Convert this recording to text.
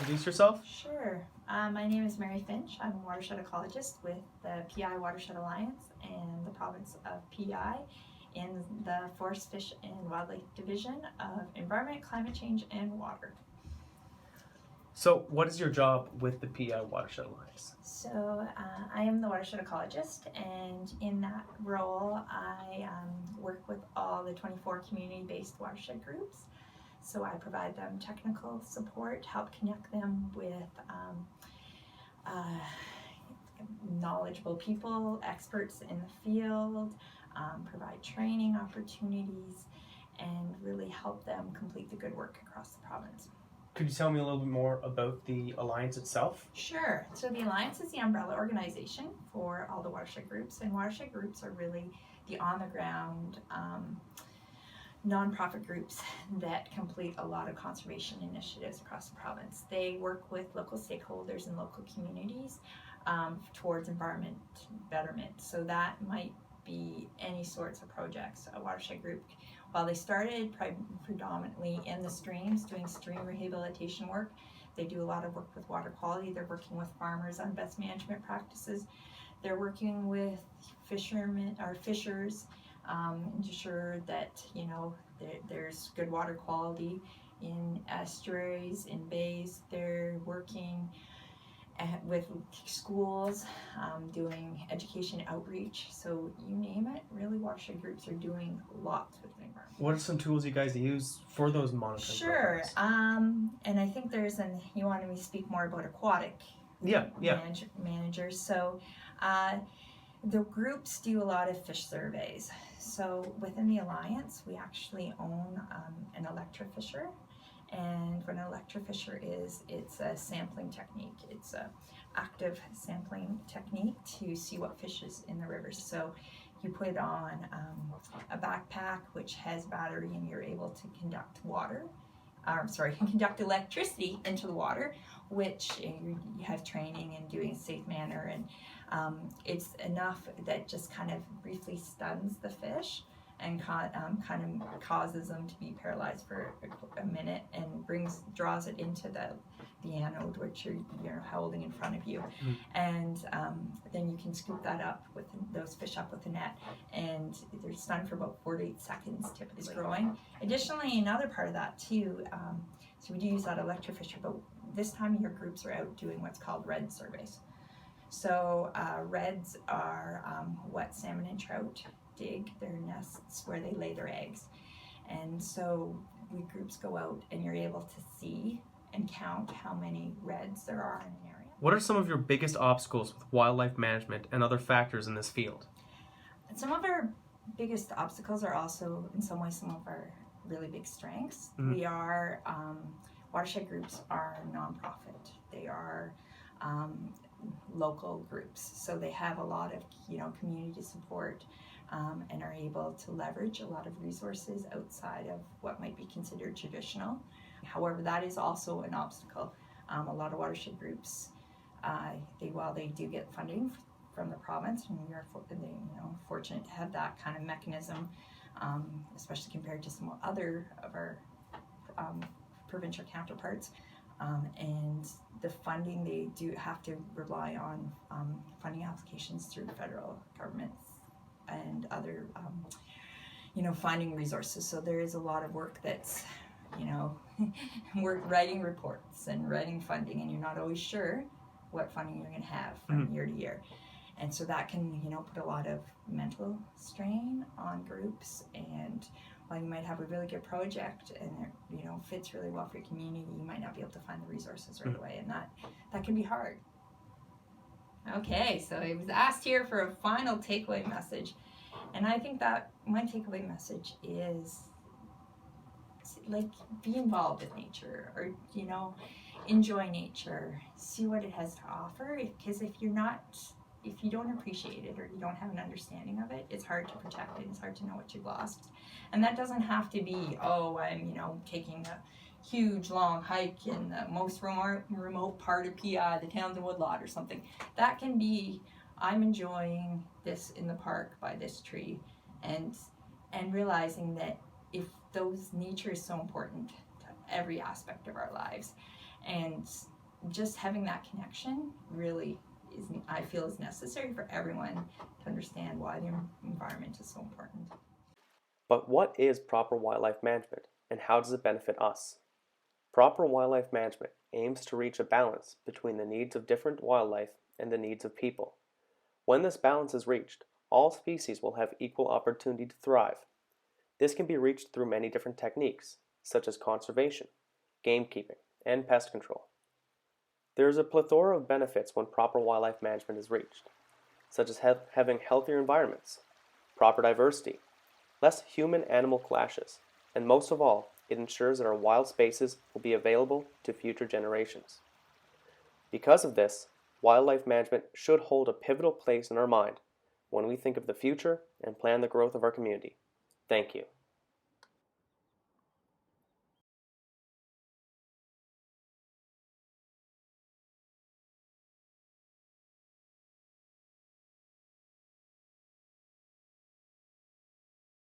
introduce yourself? Sure. My name is Mary Finch. I'm a watershed ecologist with the PI Watershed Alliance and the province of PI in the Forest, Fish and Wildlife Division of Environment, Climate Change and Water. So what is your job with the PI Watershed Alliance? So I am the watershed ecologist, and in that role I work with all the 24 community-based watershed groups. So I provide them technical support, help connect them with knowledgeable people, experts in the field, provide training opportunities, and really help them complete the good work across the province. Could you tell me a little bit more about the Alliance itself? Sure. So the Alliance is the umbrella organization for all the watershed groups, and watershed groups are really the on-the-ground nonprofit groups that complete a lot of conservation initiatives across the province. They work with local stakeholders and local communities towards environment betterment. So that might be any sorts of projects. A watershed group, while they started predominantly in the streams, doing stream rehabilitation work, they do a lot of work with water quality. They're working with farmers on best management practices. They're working with fishermen or fishers, ensure that there's good water quality in estuaries, in bays. They're working with schools, doing education outreach. So you name it, really watershed groups are doing lots with the environment. What are some tools you guys use for those monitoring Sure. programs? And I think you wanted me to speak more about Aquatic managers. So the groups do a lot of fish surveys. So within the Alliance, we actually own an electrofisher. And what an electrofisher is, it's a sampling technique. It's an active sampling technique to see what fish is in the rivers. So you put on a backpack which has battery, and you're able to conduct electricity into the water, which you have training and doing in a safe manner, and it's enough that just kind of briefly stuns the fish and kind of causes them to be paralyzed for a minute, and draws it into the anode, which you're holding in front of you. And then you can scoop that up with those fish up with a net, and they're stunned for about 4 to 8 seconds typically. Growing. Additionally, another part of that too, so we do use that electrofisher, but this time of year groups are out doing what's called red surveys. So reds are what salmon and trout dig their nests where they lay their eggs. And so we groups go out, and you're able to see and count how many reds there are in an area. What are some of your biggest obstacles with wildlife management and other factors in this field? Some of our biggest obstacles are also in some ways some of our really big strengths. We are, watershed groups are nonprofit. They are local groups, so they have a lot of community support, and are able to leverage a lot of resources outside of what might be considered traditional. However, that is also an obstacle. A lot of watershed groups, while they do get funding from the province, and we are fortunate to have that kind of mechanism, especially compared to some other of our provincial counterparts. And the funding, they do have to rely on funding applications through the federal government and other finding resources. So there is a lot of work that's we're writing reports and writing funding, and you're not always sure what funding you're going to have from year to year. And so that can put a lot of mental strain on groups, and while you might have a really good project and it fits really well for your community, you might not be able to find the resources right away, and that can be hard. Okay, so I was asked here for a final takeaway message, and I think that my takeaway message is be involved with nature, or enjoy nature, see what it has to offer, because if you don't appreciate it, or you don't have an understanding of it, it's hard to protect it. It's hard to know what you've lost. And that doesn't have to be, I'm taking a huge long hike in the most remote part of PI, the Townsend Woodlot or something. That can be, I'm enjoying this in the park by this tree, and realizing that nature is so important to every aspect of our lives, and just having that connection really is, I feel, is necessary for everyone to understand why the environment is so important. But what is proper wildlife management, and how does it benefit us? Proper wildlife management aims to reach a balance between the needs of different wildlife and the needs of people. When this balance is reached, all species will have equal opportunity to thrive. This can be reached through many different techniques, such as conservation, gamekeeping, and pest control. There is a plethora of benefits when proper wildlife management is reached, such as having healthier environments, proper diversity, less human-animal clashes, and most of all, it ensures that our wild spaces will be available to future generations. Because of this, wildlife management should hold a pivotal place in our mind when we think of the future and plan the growth of our community. Thank you.